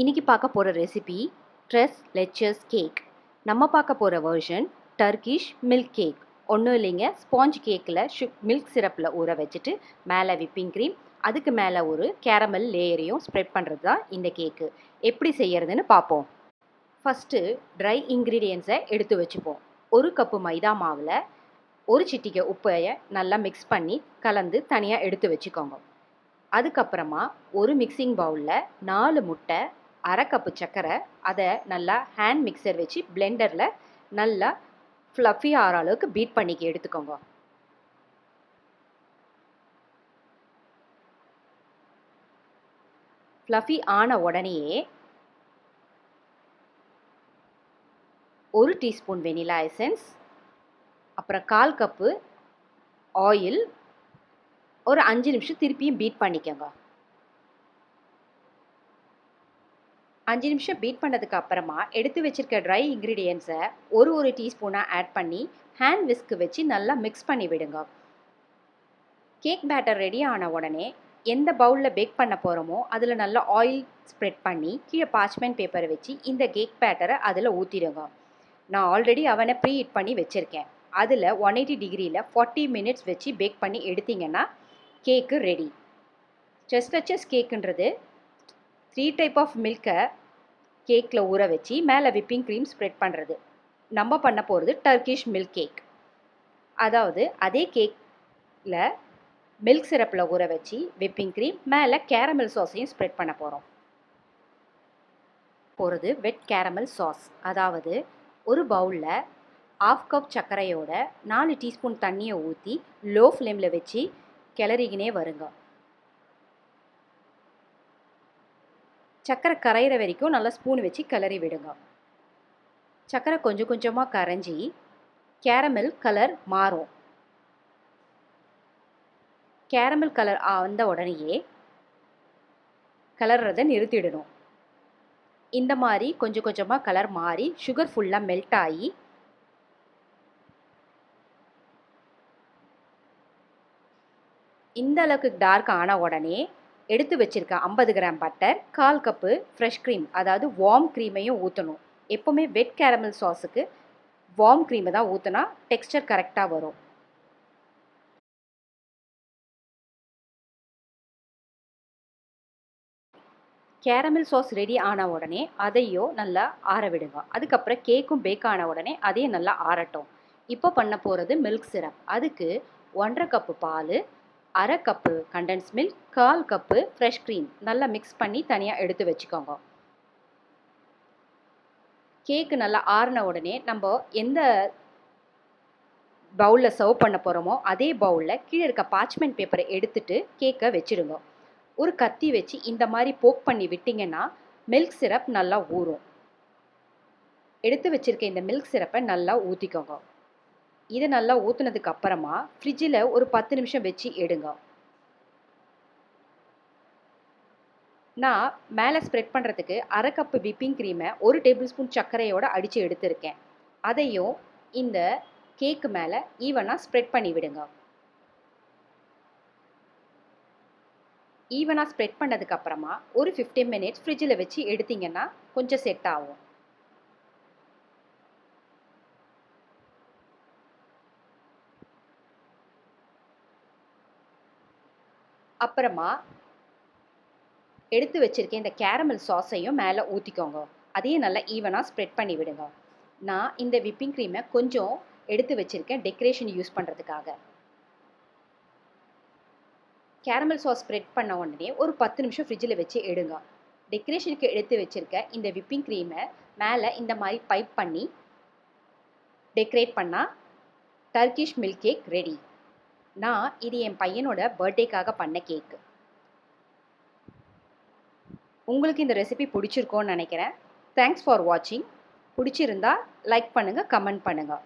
இன்னைக்கு பார்க்க போகிற ரெசிபி ட்ரெஸ் லெச்சஸ் கேக். நம்ம பார்க்க போகிற வெர்ஷன் டர்கிஷ் மில்க் கேக். ஒன்றும் இல்லைங்க, ஸ்பாஞ்ச் கேக்கில் மில்க் சிரப்பில் ஊற வச்சுட்டு மேலே விப்பிங் க்ரீம், அதுக்கு மேலே ஒரு கேரமல் லேயரையும் ஸ்ப்ரெட் பண்ணுறது தான் இந்த கேக்கு. எப்படி செய்யறதுன்னு பார்ப்போம். ஃபஸ்ட்டு ட்ரை இன்க்ரீடியன்ஸை எடுத்து வச்சுப்போம். ஒரு கப்பு மைதா மாவில் ஒரு சிட்டிகை உப்பையை நல்லா மிக்ஸ் பண்ணி கலந்து தனியாக எடுத்து வச்சுக்கோங்க. அதுக்கப்புறமா ஒரு மிக்சிங் பவுலில் 4 முட்டை, அரை கப்பு சர்க்கரை, அதை நல்லா ஹேண்ட் மிக்சர் வச்சு பிளெண்டரில் நல்லா ஃப்ளஃபி ஆகிற அளவுக்கு பீட் பண்ணிக்க எடுத்துக்கோங்க. ஃப்ளஃபி ஆன உடனேயே 1 டீஸ்பூன் வெனிலா எசன்ஸ், அப்புறம் 1/4 கப்பு ஆயில், ஒரு 5 நிமிஷம் திருப்பியும் பீட் பண்ணிக்கோங்க. 5 நிமிஷம் பீட் பண்ணதுக்கு அப்புறமா எடுத்து வச்சிருக்க ட்ரை இன்க்ரீடியன்ஸை ஒரு டீஸ்பூனாக ஆட் பண்ணி ஹேண்ட் விஸ்க்கு வச்சு நல்லா மிக்ஸ் பண்ணி விடுங்க. கேக் பேட்டர் ரெடி ஆன உடனே எந்த பவுலில் பேக் பண்ண போகிறோமோ அதில் நல்லா ஆயில் ஸ்ப்ரெட் பண்ணி கீழே பார்ச்மெண்ட் பேப்பரை வச்சு இந்த கேக் பேட்டரை அதில் ஊற்றிடுங்க. நான் ஆல்ரெடி அவனை ப்ரீ ஹீட் பண்ணி வச்சுருக்கேன். அதில் 180 டிகிரியில் 40 மினிட்ஸ் வச்சு பேக் பண்ணி எடுத்திங்கன்னா கேக்கு ரெடி. ட்ரெஸ் கேக்குன்றது 3 டைப் ஆஃப் மில்கை கேக்கில் ஊற வச்சு மேலே விப்பிங் க்ரீம் ஸ்ப்ரெட் பண்ணுறது. நம்ம பண்ண போகிறது டர்கிஷ் மில்க் கேக். அதாவது அதே கேக்கில் மில்க் சிரப்பில் ஊற வச்சு விப்பிங் க்ரீம் மேலே கேரமல் சாஸையும் ஸ்ப்ரெட் பண்ண போகிறது வெட் கேரமல் சாஸ். அதாவது ஒரு பவுலில் 1/2 கப் சர்க்கரையோட 4 டீஸ்பூன் தண்ணியை ஊற்றி லோ ஃப்ளேமில் வச்சு கிளறிக்கினே வருங்க. சர்க்கரை கரையிற வரைக்கும் நல்லா ஸ்பூன் வச்சு கிளறி விடுங்க. சர்க்கரை கொஞ்சம் கொஞ்சமாக கரைஞ்சி கேரமல் கலர் மாறும். கேரமல் கலர் வந்த உடனேயே கலர்றதை நிறுத்திடணும். இந்த மாதிரி கொஞ்சம் கொஞ்சமாக கலர் மாறி சுகர் ஃபுல்லாக மெல்ட் ஆகி இந்த அளவுக்கு டார்க் ஆன உடனே எடுத்து வச்சுருக்க 50 gram butter, 1/4 cup fresh cream, அதாவது வார்ம் க்ரீமையும் ஊற்றணும். எப்போவுமே வெட் கேரமல் சாஸுக்கு வார்ம் க்ரீமை தான் ஊற்றினா டெக்ஸ்டர் கரெக்டாக வரும். கேரமல் சாஸ் ரெடி ஆன உடனே அதையும் நல்லா ஆற விடுங்க. அதுக்கப்புறம் கேக்கும் பேக் ஆன உடனே அதையும் நல்லா ஆறட்டும். இப்போ பண்ண போகிறது மில்க் சிரப். அதுக்கு 1/2 கப்பு பால், அரை cup condense milk, 1/4 cup fresh cream நல்லா மிக்ஸ் பண்ணி தனியாக எடுத்து வச்சுக்கோங்க. கேக்கு நல்லா ஆறின உடனே நம்ம எந்த பவுலில் சர்வ் பண்ண போகிறோமோ அதே பவுலில் கீழே இருக்க பார்ச்மெண்ட் பேப்பரை எடுத்துட்டு கேக்கை வச்சுடுங்க. ஒரு கத்தி வச்சு இந்த மாதிரி போக் பண்ணி விட்டிங்கன்னா மில்க் சிரப் நல்லா ஊறும். எடுத்து வச்சுருக்க இந்த மில்க் சிரப்பை நல்லா ஊற்றிக்கோங்க. இதை நல்லா ஊற்றுனதுக்கு அப்புறமா ஃப்ரிட்ஜில் ஒரு 10 நிமிஷம் வச்சு எடுங்க. நான் மேலே ஸ்ப்ரெட் பண்ணுறதுக்கு அரை கப்பு விப்பிங் க்ரீமை 1 டேபிள் ஸ்பூன் சர்க்கரையோடு அடித்து எடுத்திருக்கேன். அதையும் இந்த கேக்கு மேலே ஈவனாக ஸ்ப்ரெட் பண்ணி விடுங்க. ஈவனாக ஸ்ப்ரெட் பண்ணதுக்கப்புறமா ஒரு 15 மினிட்ஸ் ஃப்ரிட்ஜில் வச்சு எடுத்திங்கன்னா கொஞ்சம் செட் ஆகும். அப்புறமா எடுத்து வச்சுருக்கேன் இந்த கேரமல் சாஸையும் மேலே ஊற்றிக்கோங்க. அதையும் நல்லா ஈவனாக ஸ்ப்ரெட் பண்ணி விடுங்க. நான் இந்த விப்பிங் க்ரீமை கொஞ்சம் எடுத்து வச்சுருக்கேன் டெக்கரேஷன் யூஸ் பண்ணுறதுக்காக. கேரமல் சாஸ் ஸ்ப்ரெட் பண்ண உடனே ஒரு 10 நிமிஷம் ஃப்ரிட்ஜில் வச்சு எடுங்க. டெக்கரேஷனுக்கு எடுத்து வச்சுருக்க இந்த விப்பிங் க்ரீமை மேலே இந்த மாதிரி பைப் பண்ணி டெக்கரேட் பண்ணால் டர்கிஷ் மில்க் கேக் ரெடி. நான் இது என் பையனோட பர்த்டேக்காக பண்ண கேக்கு. உங்களுக்கு இந்த ரெசிபி பிடிச்சிருக்கோன்னு நினைக்கிறேன். தேங்க்ஸ் ஃபார் வாட்சிங். பிடிச்சிருந்தா லைக் பண்ணுங்கள், கமெண்ட் பண்ணுங்கள்.